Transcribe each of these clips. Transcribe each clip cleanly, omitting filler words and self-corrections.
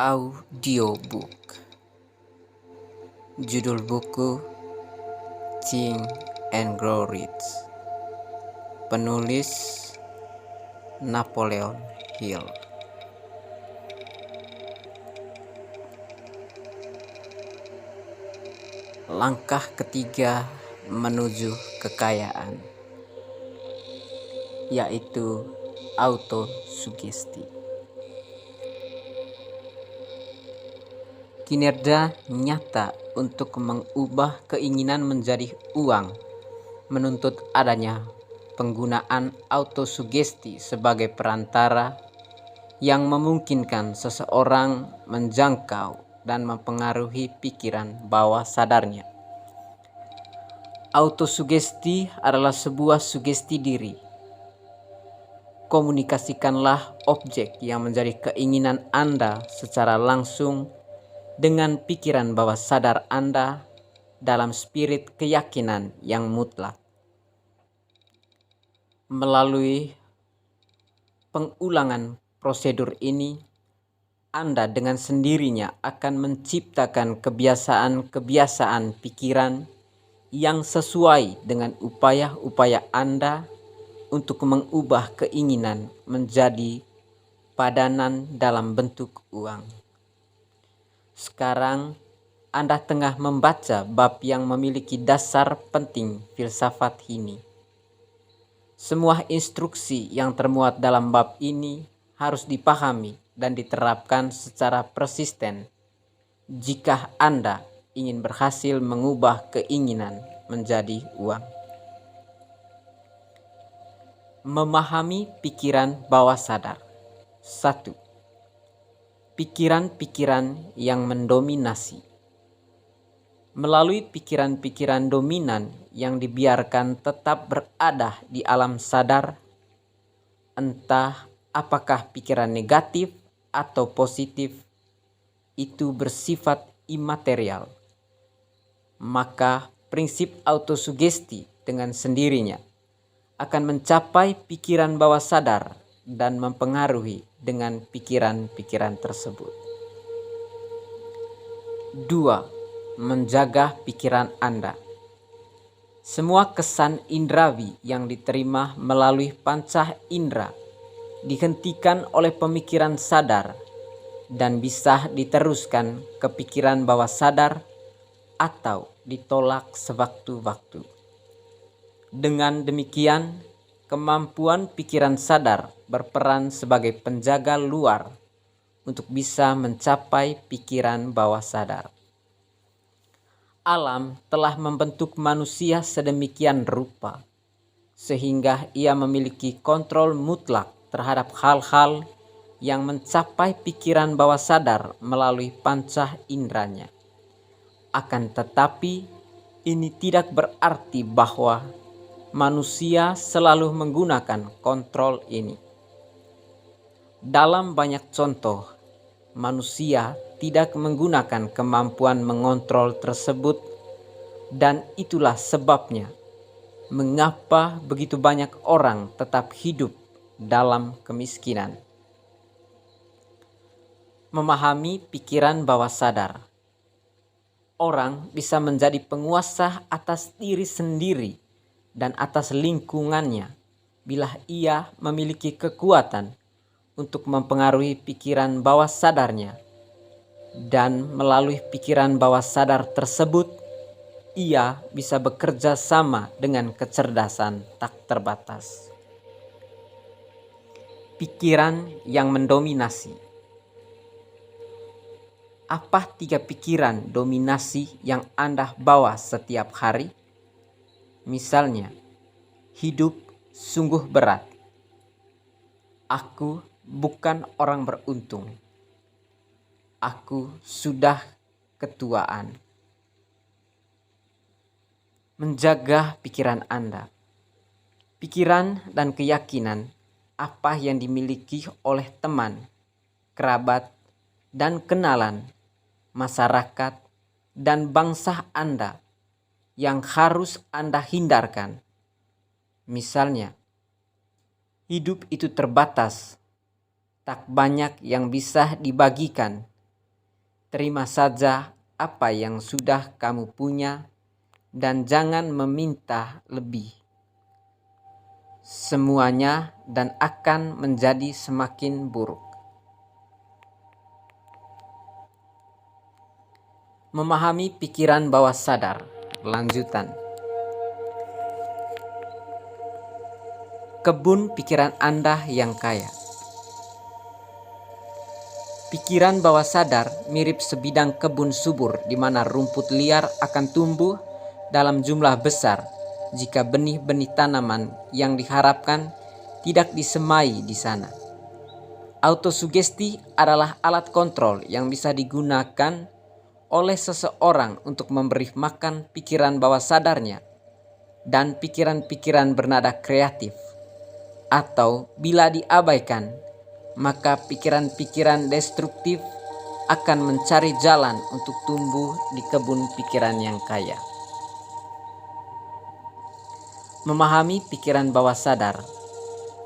Audiobook. Judul buku Think and Grow Rich. Penulis Napoleon Hill. Langkah ketiga menuju kekayaan, yaitu autosugesti. Kinerja nyata untuk mengubah keinginan menjadi uang menuntut adanya penggunaan autosugesti sebagai perantara yang memungkinkan seseorang menjangkau dan mempengaruhi pikiran bawah sadarnya. Autosugesti adalah sebuah sugesti diri. Komunikasikanlah objek yang menjadi keinginan Anda secara langsung dengan pikiran bawah sadar Anda dalam spirit keyakinan yang mutlak. Melalui pengulangan prosedur ini, Anda dengan sendirinya akan menciptakan kebiasaan-kebiasaan pikiran yang sesuai dengan upaya-upaya Anda untuk mengubah keinginan menjadi padanan dalam bentuk uang. Sekarang Anda tengah membaca bab yang memiliki dasar penting filsafat ini. Semua instruksi yang termuat dalam bab ini harus dipahami dan diterapkan secara persisten jika Anda ingin berhasil mengubah keinginan menjadi uang. Memahami pikiran bawah sadar. 1. Pikiran-pikiran yang mendominasi. Melalui pikiran-pikiran dominan yang dibiarkan tetap berada di alam sadar, entah apakah pikiran negatif atau positif, itu bersifat imaterial. Maka prinsip autosugesti dengan sendirinya akan mencapai pikiran bawah sadar dan mempengaruhi dengan pikiran-pikiran tersebut. 2. Menjaga pikiran Anda. Semua kesan indrawi yang diterima melalui panca indera dihentikan oleh pemikiran sadar dan bisa diteruskan ke pikiran bawah sadar atau ditolak sewaktu-waktu. Dengan demikian, kemampuan pikiran sadar berperan sebagai penjaga luar untuk bisa mencapai pikiran bawah sadar. Alam telah membentuk manusia sedemikian rupa sehingga ia memiliki kontrol mutlak terhadap hal-hal yang mencapai pikiran bawah sadar melalui panca inderanya. Akan tetapi, ini tidak berarti bahwa manusia selalu menggunakan kontrol ini. Dalam banyak contoh, manusia tidak menggunakan kemampuan mengontrol tersebut, dan itulah sebabnya mengapa begitu banyak orang tetap hidup dalam kemiskinan. Memahami pikiran bawah sadar. Orang bisa menjadi penguasa atas diri sendiri dan atas lingkungannya bila ia memiliki kekuatan untuk mempengaruhi pikiran bawah sadarnya, dan melalui pikiran bawah sadar tersebut ia bisa bekerja sama dengan kecerdasan tak terbatas. Pikiran yang mendominasi. Apa 3 pikiran dominasi yang Anda bawa setiap hari? Misalnya, hidup sungguh berat. Aku bukan orang beruntung. Aku sudah ketuaan. Menjaga pikiran Anda. Pikiran dan keyakinan apa yang dimiliki oleh teman, kerabat, dan kenalan, masyarakat, dan bangsa Anda yang harus Anda hindarkan. Misalnya, hidup itu terbatas, tak banyak yang bisa dibagikan Terima saja apa yang sudah kamu punya dan jangan meminta lebih. Semuanya dan akan menjadi semakin buruk. Memahami pikiran bawah sadar. Lanjutan. Kebun pikiran Anda yang kaya. Pikiran bawah sadar mirip sebidang kebun subur di mana rumput liar akan tumbuh dalam jumlah besar jika benih-benih tanaman yang diharapkan tidak disemai di sana. Autosugesti adalah alat kontrol yang bisa digunakan oleh seseorang untuk memberi makan pikiran bawah sadarnya dan pikiran-pikiran bernada kreatif. Atau bila diabaikan, maka pikiran-pikiran destruktif akan mencari jalan untuk tumbuh di kebun pikiran yang kaya. Memahami pikiran bawah sadar.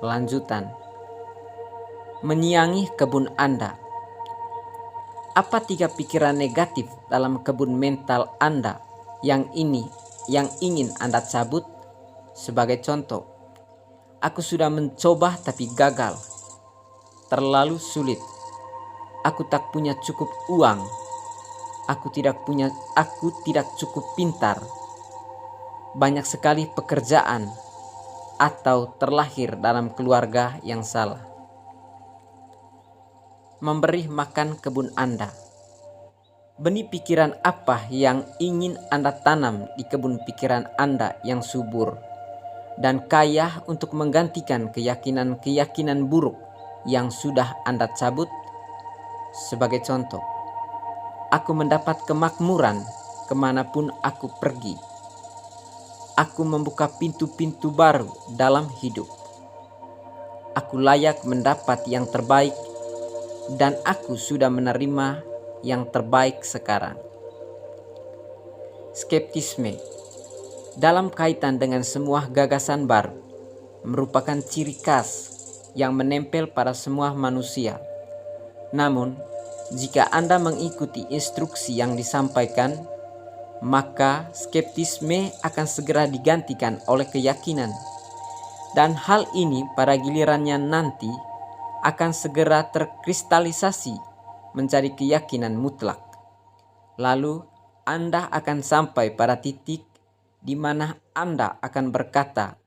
Lanjutan. Menyiangi kebun Anda. Apa 3 pikiran negatif dalam kebun mental Anda yang ingin Anda cabut? Sebagai contoh, aku sudah mencoba tapi gagal. Terlalu sulit. Aku tak punya cukup uang. Aku tidak cukup pintar. Banyak sekali pekerjaan atau terlahir dalam keluarga yang salah. Memberi makan kebun Anda. Benih pikiran apa yang ingin Anda tanam di kebun pikiran Anda yang subur dan kaya untuk menggantikan keyakinan-keyakinan buruk yang sudah Anda cabut? Sebagai contoh, aku mendapat kemakmuran kemanapun aku pergi. Aku membuka pintu-pintu baru dalam hidup. Aku layak mendapat yang terbaik dan aku sudah menerima yang terbaik sekarang. Skeptisme dalam kaitan dengan semua gagasan baru merupakan ciri khas yang menempel pada semua manusia. Namun, jika Anda mengikuti instruksi yang disampaikan, maka skeptisme akan segera digantikan oleh keyakinan. Dan hal ini pada gilirannya nanti akan segera terkristalisasi menjadi keyakinan mutlak. Lalu Anda akan sampai pada titik di mana Anda akan berkata,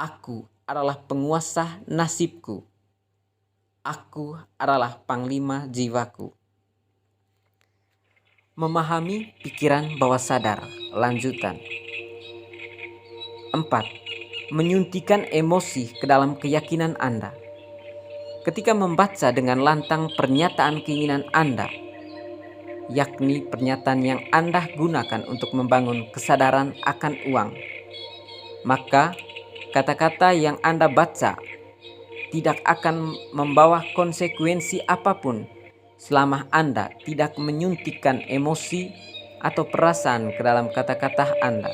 "Aku adalah penguasa nasibku. Aku adalah panglima jiwaku." Memahami pikiran bawah sadar. Lanjutan. 4. Menyuntikkan emosi ke dalam keyakinan Anda. Ketika membaca dengan lantang pernyataan keinginan Anda, yakni pernyataan yang Anda gunakan untuk membangun kesadaran akan uang, maka kata-kata yang Anda baca tidak akan membawa konsekuensi apapun selama Anda tidak menyuntikkan emosi atau perasaan ke dalam kata-kata Anda.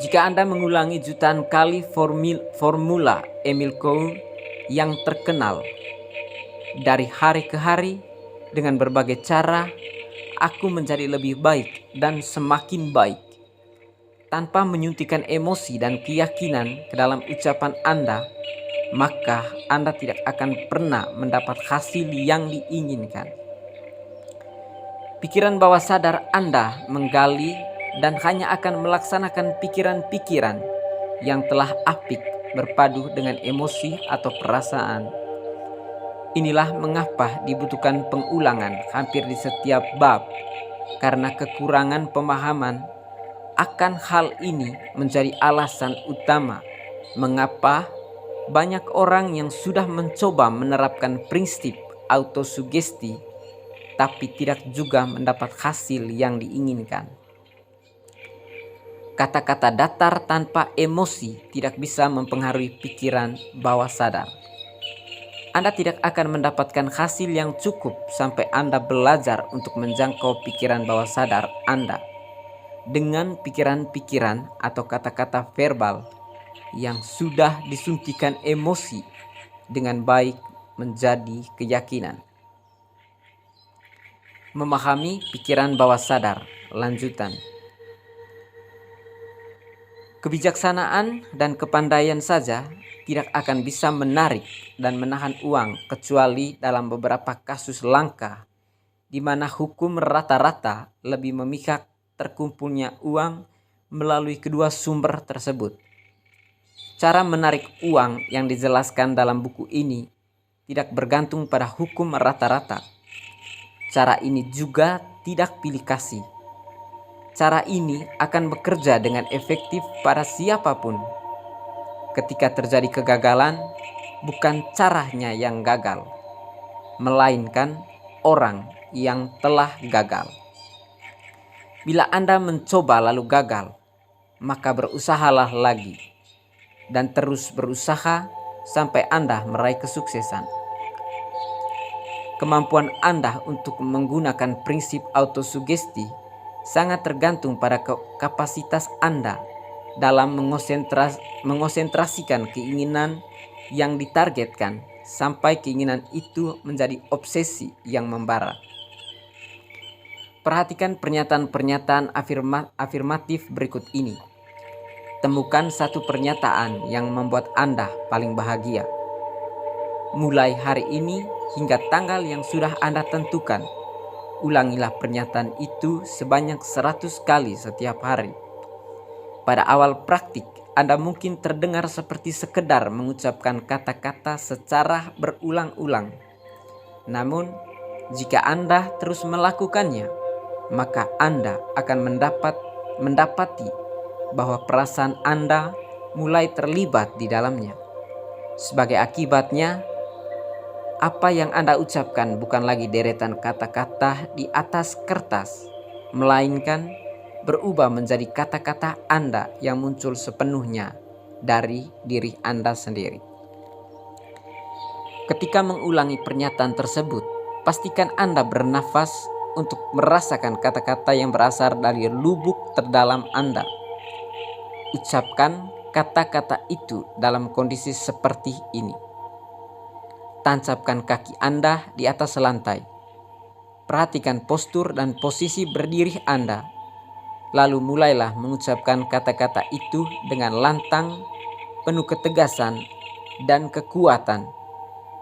Jika Anda mengulangi jutaan kali formula Emile Coué yang terkenal dari hari ke hari dengan berbagai cara, aku menjadi lebih baik dan semakin baik, tanpa menyuntikkan emosi dan keyakinan ke dalam ucapan Anda, maka Anda tidak akan pernah mendapat hasil yang diinginkan. Pikiran bawah sadar Anda menggali dan hanya akan melaksanakan pikiran-pikiran yang telah apik berpadu dengan emosi atau perasaan. Inilah mengapa dibutuhkan pengulangan hampir di setiap bab, karena kekurangan pemahaman akan hal ini menjadi alasan utama mengapa banyak orang yang sudah mencoba menerapkan prinsip autosugesti tapi tidak juga mendapat hasil yang diinginkan. Kata-kata datar tanpa emosi tidak bisa mempengaruhi pikiran bawah sadar. Anda tidak akan mendapatkan hasil yang cukup sampai Anda belajar untuk menjangkau pikiran bawah sadar Anda dengan pikiran-pikiran atau kata-kata verbal yang sudah disuntikan emosi dengan baik menjadi keyakinan. Memahami pikiran bawah sadar. Lanjutan. Kebijaksanaan dan kepandaian saja tidak akan bisa menarik dan menahan uang kecuali dalam beberapa kasus langka di mana hukum rata-rata lebih memihak terkumpulnya uang melalui kedua sumber tersebut. Cara menarik uang yang dijelaskan dalam buku ini tidak bergantung pada hukum rata-rata. Cara ini juga tidak pilih kasih. Cara ini akan bekerja dengan efektif pada siapapun. Ketika terjadi kegagalan, bukan caranya yang gagal, melainkan orang yang telah gagal. Bila Anda mencoba lalu gagal, maka berusahalah lagi dan terus berusaha sampai Anda meraih kesuksesan. Kemampuan Anda untuk menggunakan prinsip autosugesti sangat tergantung pada kapasitas Anda dalam mengonsentrasikan keinginan yang ditargetkan sampai keinginan itu menjadi obsesi yang membara. Perhatikan pernyataan-pernyataan afirmatif berikut ini. Temukan satu pernyataan yang membuat Anda paling bahagia. Mulai hari ini hingga tanggal yang sudah Anda tentukan, ulangilah pernyataan itu sebanyak 100 kali setiap hari. Pada awal praktik, Anda mungkin terdengar seperti sekedar mengucapkan kata-kata secara berulang-ulang. Namun, jika Anda terus melakukannya, maka Anda akan mendapati bahwa perasaan Anda mulai terlibat di dalamnya. Sebagai akibatnya, apa yang Anda ucapkan bukan lagi deretan kata-kata di atas kertas, melainkan berubah menjadi kata-kata Anda yang muncul sepenuhnya dari diri Anda sendiri. Ketika mengulangi pernyataan tersebut, pastikan Anda bernafas untuk merasakan kata-kata yang berasal dari lubuk terdalam Anda. Ucapkan kata-kata itu dalam kondisi seperti ini. Tancapkan kaki Anda di atas lantai. Perhatikan postur dan posisi berdiri Anda. Lalu mulailah mengucapkan kata-kata itu dengan lantang, penuh ketegasan dan kekuatan,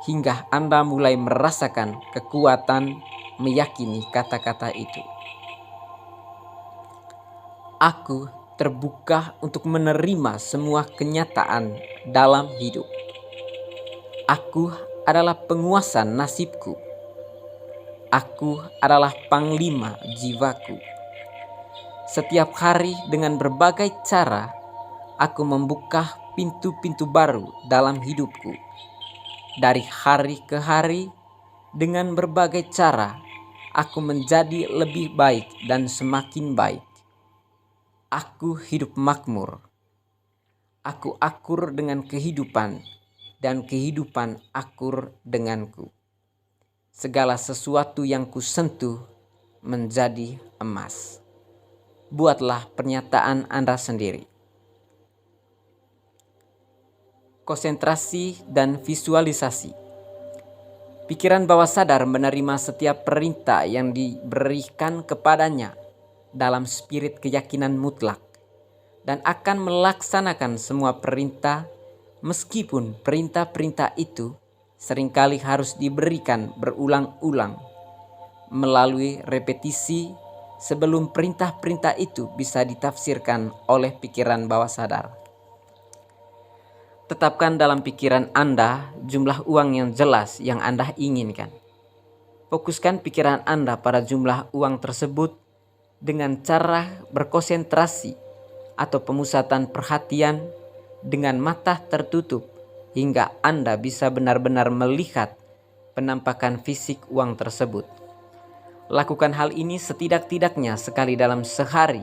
hingga Anda mulai merasakan kekuatan meyakini kata-kata itu. Aku terbuka untuk menerima semua kenyataan dalam hidup. Aku adalah penguasa nasibku. Aku adalah panglima jiwaku. Setiap hari dengan berbagai cara, aku membuka pintu-pintu baru dalam hidupku. Dari hari ke hari, dengan berbagai cara, aku menjadi lebih baik dan semakin baik. Aku hidup makmur. Aku akur dengan kehidupan, dan kehidupan akur denganku. Segala sesuatu yang kusentuh menjadi emas. Buatlah pernyataan Anda sendiri. Konsentrasi dan visualisasi. Pikiran bawah sadar menerima setiap perintah yang diberikan kepadanya dalam spirit keyakinan mutlak dan akan melaksanakan semua perintah, meskipun perintah-perintah itu seringkali harus diberikan berulang-ulang melalui repetisi sebelum perintah-perintah itu bisa ditafsirkan oleh pikiran bawah sadar. Tetapkan dalam pikiran Anda jumlah uang yang jelas yang Anda inginkan. Fokuskan pikiran Anda pada jumlah uang tersebut dengan cara berkonsentrasi atau pemusatan perhatian dengan mata tertutup hingga Anda bisa benar-benar melihat penampakan fisik uang tersebut. Lakukan hal ini setidak-tidaknya sekali dalam sehari,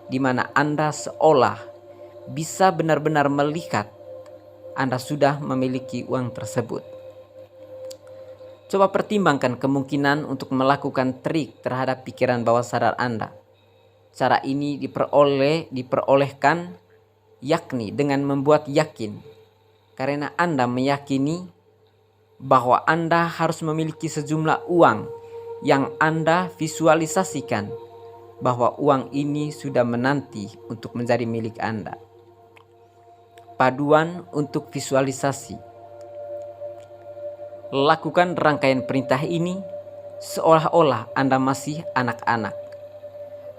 di mana Anda seolah bisa benar-benar melihat Anda sudah memiliki uang tersebut. Coba pertimbangkan kemungkinan untuk melakukan trik terhadap pikiran bawah sadar Anda. Cara ini diperolehkan yakni dengan membuat yakin, karena Anda meyakini bahwa Anda harus memiliki sejumlah uang yang Anda visualisasikan bahwa uang ini sudah menanti untuk menjadi milik Anda. Paduan untuk visualisasi. Lakukan rangkaian perintah ini seolah-olah Anda masih anak-anak.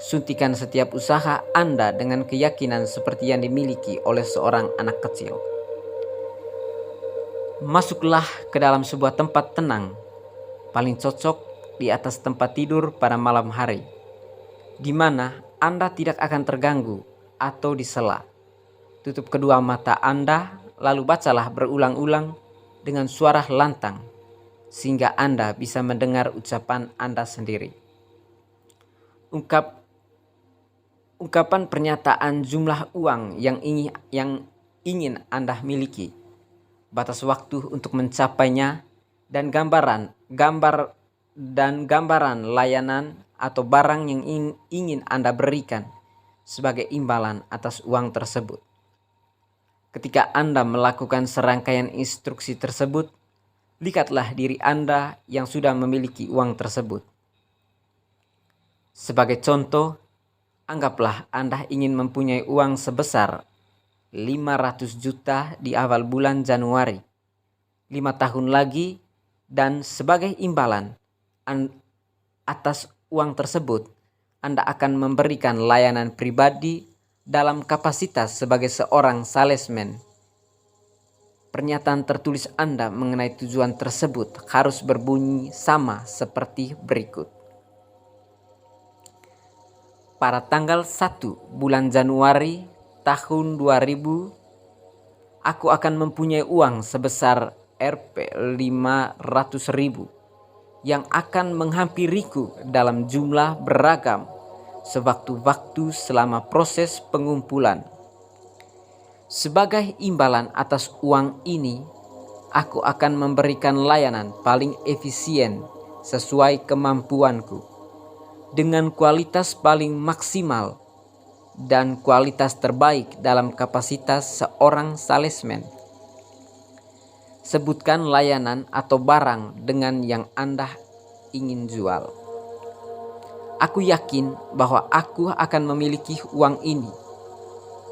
Suntikan setiap usaha Anda dengan keyakinan seperti yang dimiliki oleh seorang anak kecil. Masuklah ke dalam sebuah tempat tenang, paling cocok di atas tempat tidur pada malam hari, di mana Anda tidak akan terganggu atau disela. Tutup kedua mata Anda, lalu bacalah berulang-ulang dengan suara lantang, sehingga Anda bisa mendengar ucapan Anda sendiri. Ungkapan pernyataan jumlah uang yang ingin Anda miliki, batas waktu untuk mencapainya, dan gambaran layanan atau barang yang ingin Anda berikan sebagai imbalan atas uang tersebut. Ketika Anda melakukan serangkaian instruksi tersebut, lihatlah diri Anda yang sudah memiliki uang tersebut. Sebagai contoh, anggaplah Anda ingin mempunyai uang sebesar 500 juta di awal bulan Januari, 5 tahun lagi, dan sebagai imbalan atas uang tersebut, Anda akan memberikan layanan pribadi dalam kapasitas sebagai seorang salesman. Pernyataan tertulis Anda mengenai tujuan tersebut harus berbunyi sama seperti berikut. Pada tanggal 1 bulan Januari tahun 2000, aku akan mempunyai uang sebesar Rp500.000 yang akan menghampiriku dalam jumlah beragam sewaktu-waktu selama proses pengumpulan. Sebagai imbalan atas uang ini, aku akan memberikan layanan paling efisien sesuai kemampuanku, dengan kualitas paling maksimal dan kualitas terbaik dalam kapasitas seorang salesman. Sebutkan layanan atau barang dengan yang Anda ingin jual. Aku yakin bahwa aku akan memiliki uang ini.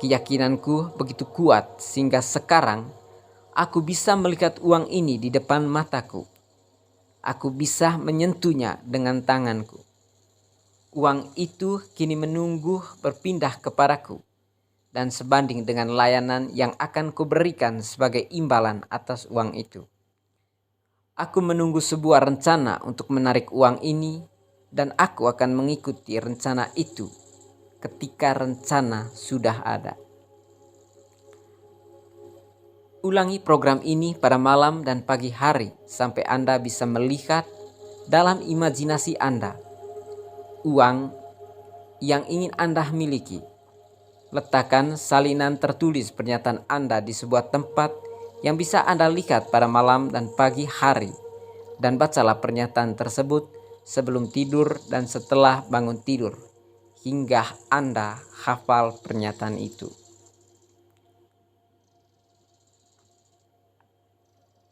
Keyakinanku begitu kuat sehingga sekarang aku bisa melihat uang ini di depan mataku. Aku bisa menyentuhnya dengan tanganku. Uang itu kini menunggu berpindah kepadaku dan sebanding dengan layanan yang akan kuberikan sebagai imbalan atas uang itu. Aku menunggu sebuah rencana untuk menarik uang ini, dan aku akan mengikuti rencana itu ketika rencana sudah ada. Ulangi program ini pada malam dan pagi hari sampai Anda bisa melihat dalam imajinasi Anda uang yang ingin Anda miliki. Letakkan salinan tertulis pernyataan Anda di sebuah tempat yang bisa Anda lihat pada malam dan pagi hari, dan bacalah pernyataan tersebut sebelum tidur dan setelah bangun tidur hingga Anda hafal pernyataan itu.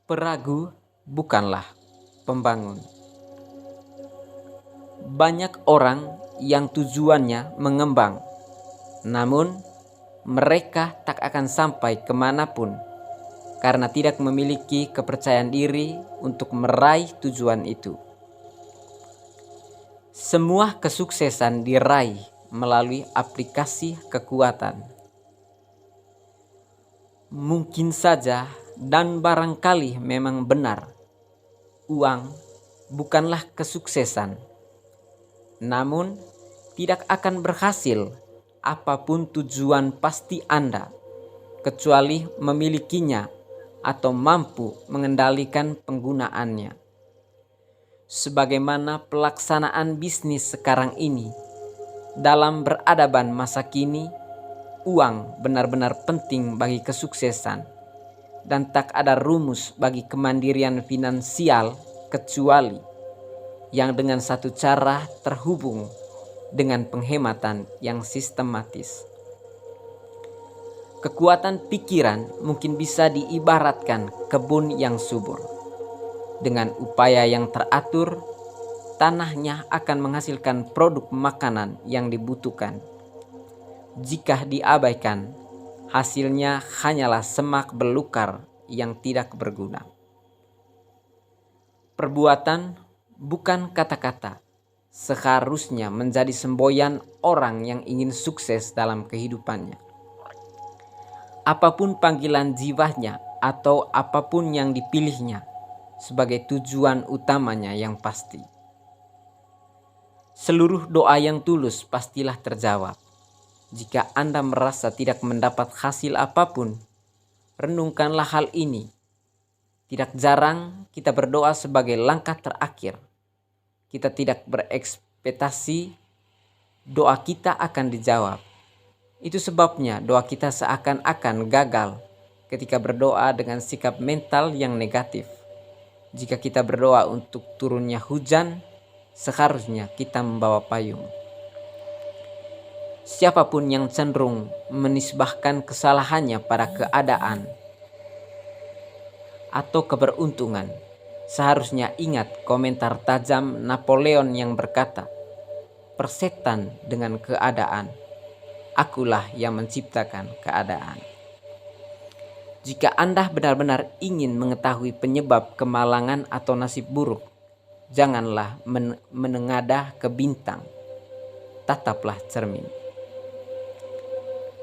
Peragu bukanlah pembangun. Banyak orang yang tujuannya mengembang, namun mereka tak akan sampai kemanapun karena tidak memiliki kepercayaan diri untuk meraih tujuan itu. Semua kesuksesan diraih melalui aplikasi kekuatan. Mungkin saja dan barangkali memang benar, uang bukanlah kesuksesan. Namun, tidak akan berhasil apapun tujuan pasti Anda, kecuali memilikinya atau mampu mengendalikan penggunaannya. Sebagaimana pelaksanaan bisnis sekarang ini, dalam peradaban masa kini, uang benar-benar penting bagi kesuksesan, dan tak ada rumus bagi kemandirian finansial kecuali yang dengan satu cara terhubung dengan penghematan yang sistematis. Kekuatan pikiran mungkin bisa diibaratkan kebun yang subur. Dengan upaya yang teratur, tanahnya akan menghasilkan produk makanan yang dibutuhkan. Jika diabaikan, hasilnya hanyalah semak belukar yang tidak berguna. Perbuatan, bukan kata-kata, seharusnya menjadi semboyan orang yang ingin sukses dalam kehidupannya. Apapun panggilan jiwanya atau apapun yang dipilihnya sebagai tujuan utamanya yang pasti. Seluruh doa yang tulus pastilah terjawab. Jika Anda merasa tidak mendapat hasil apapun, renungkanlah hal ini. Tidak jarang kita berdoa sebagai langkah terakhir. Kita tidak berekspektasi doa kita akan dijawab. Itu sebabnya doa kita seakan-akan gagal ketika berdoa dengan sikap mental yang negatif. Jika kita berdoa untuk turunnya hujan, seharusnya kita membawa payung. Siapapun yang cenderung menisbahkan kesalahannya pada keadaan atau keberuntungan, seharusnya ingat komentar tajam Napoleon yang berkata, "Persetan dengan keadaan, akulah yang menciptakan keadaan." Jika Anda benar-benar ingin mengetahui penyebab kemalangan atau nasib buruk, janganlah menengadah ke bintang, tataplah cermin.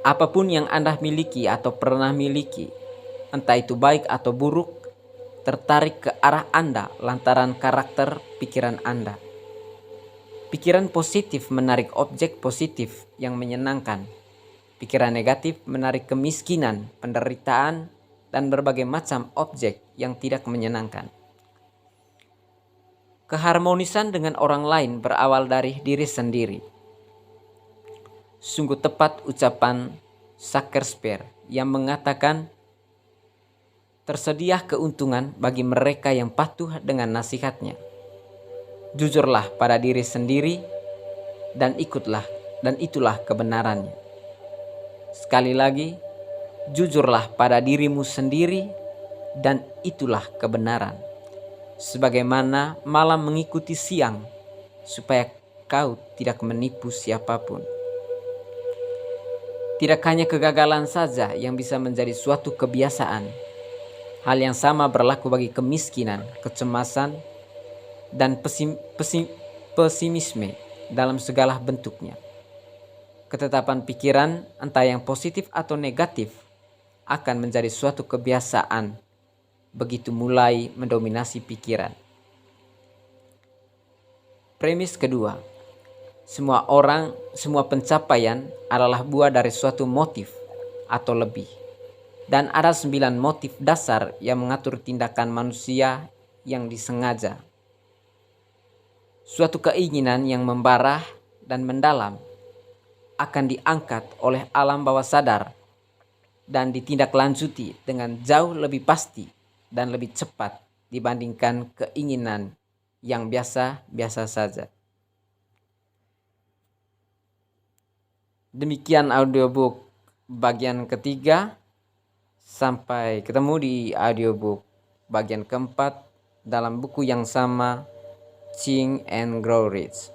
Apapun yang Anda miliki atau pernah miliki, entah itu baik atau buruk, tertarik ke arah Anda lantaran karakter pikiran Anda. Pikiran positif menarik objek positif yang menyenangkan. Pikiran negatif menarik kemiskinan, penderitaan, dan berbagai macam objek yang tidak menyenangkan. Keharmonisan dengan orang lain berawal dari diri sendiri. Sungguh tepat ucapan Shakespeare yang mengatakan, tersedia keuntungan bagi mereka yang patuh dengan nasihatnya. Jujurlah pada diri sendiri dan itulah kebenarannya. Sekali lagi, jujurlah pada dirimu sendiri dan itulah kebenaran. Sebagaimana malam mengikuti siang, supaya kau tidak menipu siapapun. Tidak hanya kegagalan saja yang bisa menjadi suatu kebiasaan. Hal yang sama berlaku bagi kemiskinan, kecemasan, dan pesimisme dalam segala bentuknya. Ketetapan pikiran, entah yang positif atau negatif, akan menjadi suatu kebiasaan begitu mulai mendominasi pikiran. Premis kedua, semua pencapaian adalah buah dari suatu motif atau lebih. Dan ada 9 motif dasar yang mengatur tindakan manusia yang disengaja. Suatu keinginan yang membara dan mendalam akan diangkat oleh alam bawah sadar dan ditindaklanjuti dengan jauh lebih pasti dan lebih cepat dibandingkan keinginan yang biasa-biasa saja. Demikian audiobook bagian ketiga. Sampai ketemu di audiobook bagian keempat dalam buku yang sama, Think and Grow Rich.